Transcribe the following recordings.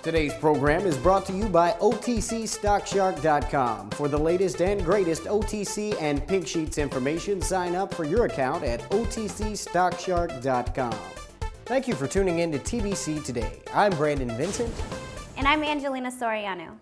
Today's program is brought to you by OTCStockShark.com. For the latest and greatest OTC and Pink Sheets information, sign up for your account at OTCStockShark.com. Thank you for tuning in to TBC Today. I'm Brandon Vincent. And I'm Angelina Soriano.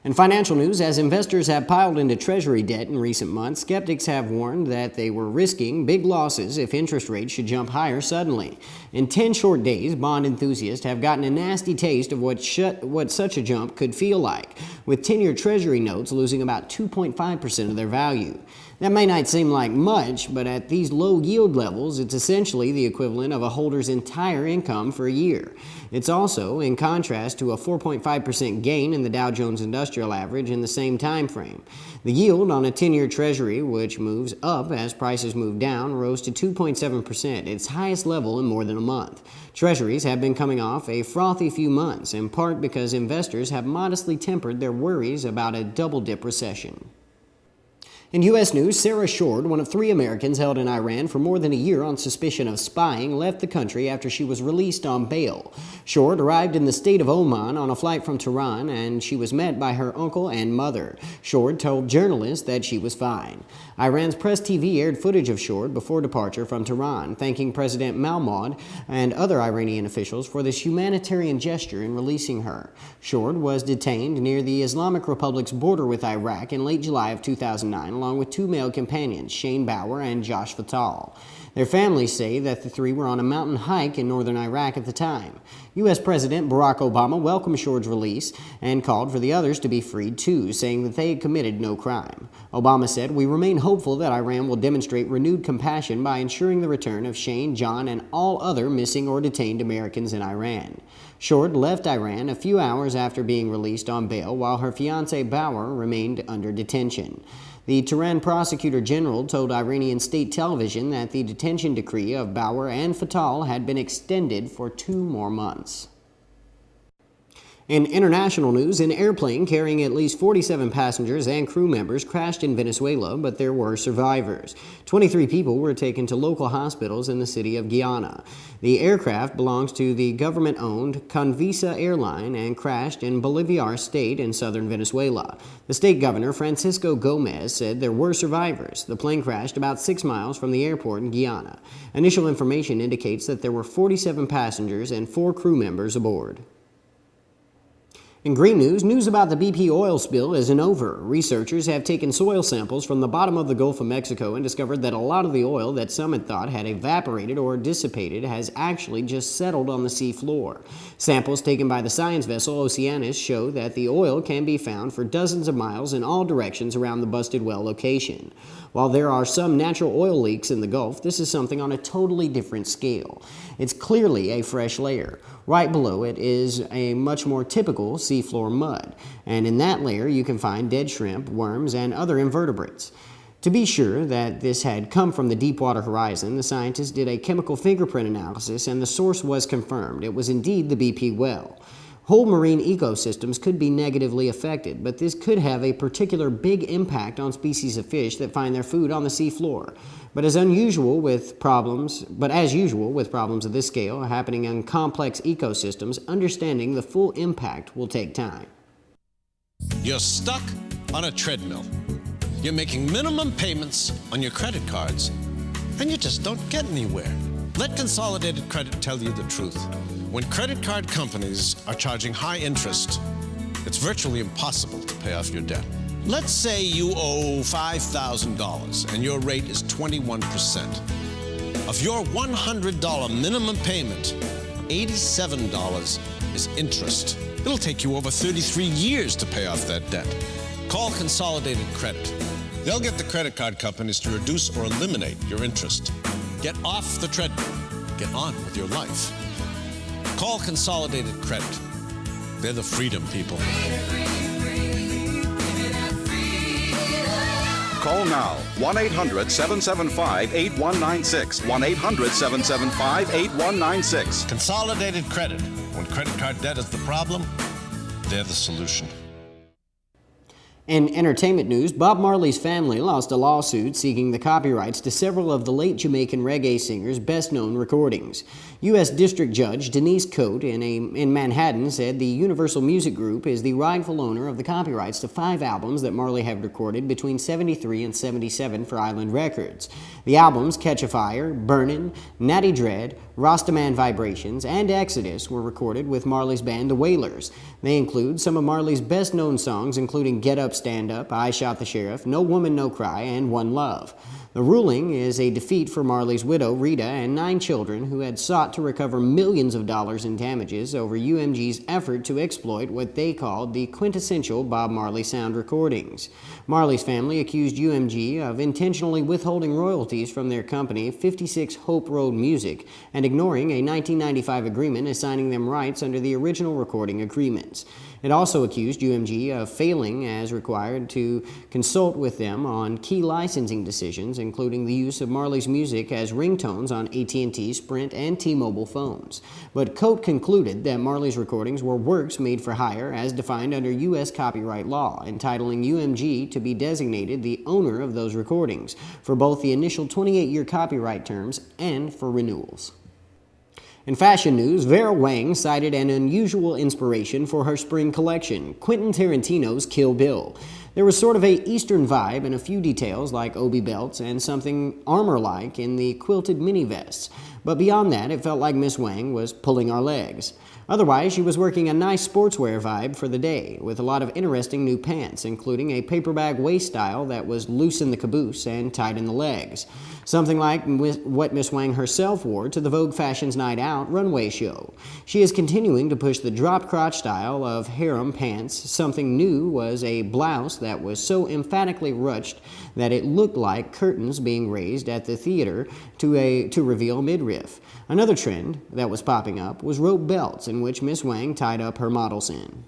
In financial news, as investors have piled into Treasury debt in recent months, skeptics have warned that they were risking big losses if interest rates should jump higher suddenly. In 10 short days, bond enthusiasts have gotten a nasty taste of what such a jump could feel like, with 10-year Treasury notes losing about 2.5% of their value. That may not seem like much, but at these low yield levels, it's essentially the equivalent of a holder's entire income for a year. It's also in contrast to a 4.5% gain in the Dow Jones Industrial Average in the same time frame. The yield on a 10-year Treasury, which moves up as prices move down, rose to 2.7%, its highest level in more than a month. Treasuries have been coming off a frothy few months, in part because investors have modestly tempered their worries about a double-dip recession. In U.S. news, Sarah Short, one of 3 Americans held in Iran for more than a year on suspicion of spying, left the country after she was released on bail. Short arrived in the state of Oman on a flight from Tehran, and she was met by her uncle and mother. Short told journalists that she was fine. Iran's Press TV aired footage of Short before departure from Tehran, thanking President Mahmoud and other Iranian officials for this humanitarian gesture in releasing her. Short was detained near the Islamic Republic's border with Iraq in late July of 2009, along with 2 male companions, Shane Bauer and Josh Fatal. Their families say that the 3 were on a mountain hike in northern Iraq at the time. U.S. President Barack Obama welcomed Short's release and called for the others to be freed too, saying that they had committed no crime. Obama said, "We remain hopeful that Iran will demonstrate renewed compassion by ensuring the return of Shane, John, and all other missing or detained Americans in Iran." Short left Iran a few hours after being released on bail, while her fiancé Bauer remained under detention. The Tehran prosecutor general told Iranian state television that the detention decree of Bauer and Fatal had been extended for 2 more months. In international news, an airplane carrying at least 47 passengers and crew members crashed in Venezuela, but there were survivors. 23 people were taken to local hospitals in the city of Guyana. The aircraft belongs to the government-owned Convisa airline and crashed in Bolivar State in southern Venezuela. The state governor, Francisco Gomez, said there were survivors. The plane crashed about 6 miles from the airport in Guyana. Initial information indicates that there were 47 passengers and 4 crew members aboard. In green news, news about the BP oil spill isn't over. Researchers have taken soil samples from the bottom of the Gulf of Mexico and discovered that a lot of the oil that some had thought had evaporated or dissipated has actually just settled on the sea floor. Samples taken by the science vessel Oceanus show that the oil can be found for dozens of miles in all directions around the busted well location. While there are some natural oil leaks in the Gulf, this is something on a totally different scale. It's clearly a fresh layer. Right below it is a much more typical seafloor mud, and in that layer you can find dead shrimp, worms, and other invertebrates. To be sure that this had come from the Deepwater Horizon, the scientists did a chemical fingerprint analysis and the source was confirmed. It was indeed the BP well. Whole marine ecosystems could be negatively affected, but this could have a particular big impact on species of fish that find their food on the seafloor. But as usual with problems of this scale happening in complex ecosystems, understanding the full impact will take time. You're stuck on a treadmill. You're making minimum payments on your credit cards, and you just don't get anywhere. Let Consolidated Credit tell you the truth. When credit card companies are charging high interest, it's virtually impossible to pay off your debt. Let's say you owe $5,000 and your rate is 21%. Of your $100 minimum payment, $87 is interest. It'll take you over 33 years to pay off that debt. Call Consolidated Credit. They'll get the credit card companies to reduce or eliminate your interest. Get off the treadmill. Get on with your life. Call Consolidated Credit. They're the freedom people. Call now, 1-800-775-8196, 1-800-775-8196. Consolidated Credit. When credit card debt is the problem, they're the solution. In entertainment news, Bob Marley's family lost a lawsuit seeking the copyrights to several of the late Jamaican reggae singer's best-known recordings. U.S. District Judge Denise Coate in Manhattan said the Universal Music Group is the rightful owner of the copyrights to 5 albums that Marley had recorded between '73 and '77 for Island Records. The albums Catch a Fire, Burnin', Natty Dread, Rastaman Vibrations, and Exodus were recorded with Marley's band The Wailers. They include some of Marley's best-known songs, including Get Up, Stand Up, I Shot the Sheriff, No Woman, No Cry, and One Love. The ruling is a defeat for Marley's widow, Rita, and 9 children who had sought to recover millions of dollars in damages over UMG's effort to exploit what they called the quintessential Bob Marley sound recordings. Marley's family accused UMG of intentionally withholding royalties from their company, 56 Hope Road Music, and ignoring a 1995 agreement assigning them rights under the original recording agreements. It also accused UMG of failing, as required, to consult with them on key licensing decisions, including the use of Marley's music as ringtones on AT&T, Sprint, and T-Mobile phones. But Coate concluded that Marley's recordings were works made for hire as defined under U.S. copyright law, entitling UMG to be designated the owner of those recordings for both the initial 28-year copyright terms and for renewals. In fashion news, Vera Wang cited an unusual inspiration for her spring collection, Quentin Tarantino's Kill Bill. There was sort of a Eastern vibe and a few details like obi belts and something armor-like in the quilted mini vests. But beyond that, it felt like Miss Wang was pulling our legs. Otherwise, she was working a nice sportswear vibe for the day, with a lot of interesting new pants, including a paper bag waist style that was loose in the caboose and tight in the legs. Something like what Miss Wang herself wore to the Vogue Fashion's Night Out runway show. She is continuing to push the drop crotch style of harem pants. Something new was a blouse that was so emphatically ruched that it looked like curtains being raised at the theater to reveal midriff. Another trend that was popping up was rope belts, in which Miss Wang tied up her models in.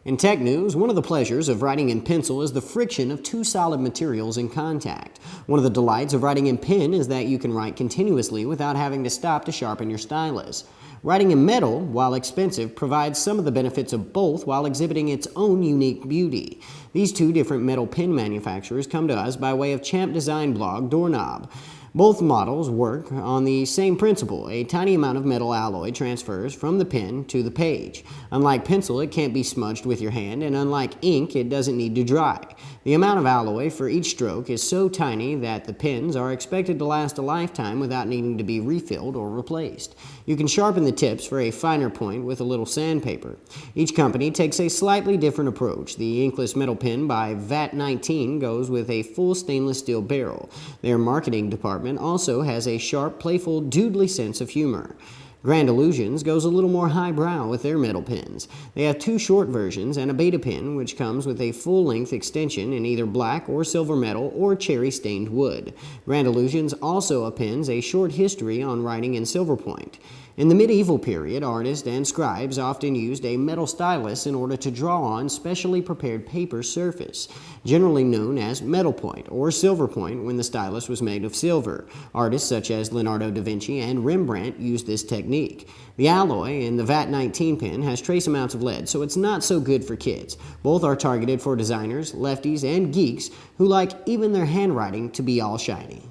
In tech news, one of the pleasures of writing in pencil is the friction of 2 solid materials in contact. One of the delights of writing in pen is that you can write continuously without having to stop to sharpen your stylus. Writing in metal, while expensive, provides some of the benefits of both while exhibiting its own unique beauty. These 2 different metal pen manufacturers come to us by way of Champ Design blog Doorknob. Both models work on the same principle. A tiny amount of metal alloy transfers from the pen to the page. Unlike pencil, it can't be smudged with your hand, and unlike ink, it doesn't need to dry. The amount of alloy for each stroke is so tiny that the pens are expected to last a lifetime without needing to be refilled or replaced. You can sharpen the tips for a finer point with a little sandpaper. Each company takes a slightly different approach. The inkless metal pen by VAT19 goes with a full stainless steel barrel. Their marketing department also has a sharp, playful, doodly sense of humor. Grand Illusions goes a little more highbrow with their metal pens. They have 2 short versions and a beta pen, which comes with a full-length extension in either black or silver metal or cherry-stained wood. Grand Illusions also appends a short history on writing in silver point. In the medieval period, artists and scribes often used a metal stylus in order to draw on specially prepared paper surface, generally known as metal point or silver point when the stylus was made of silver. Artists such as Leonardo da Vinci and Rembrandt used this technique. The alloy in the VAT19 pen has trace amounts of lead, so it's not so good for kids. Both are targeted for designers, lefties, and geeks who like even their handwriting to be all shiny.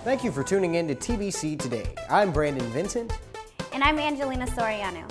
Thank you for tuning in to TBC Today. I'm Brandon Vincent. And I'm Angelina Soriano.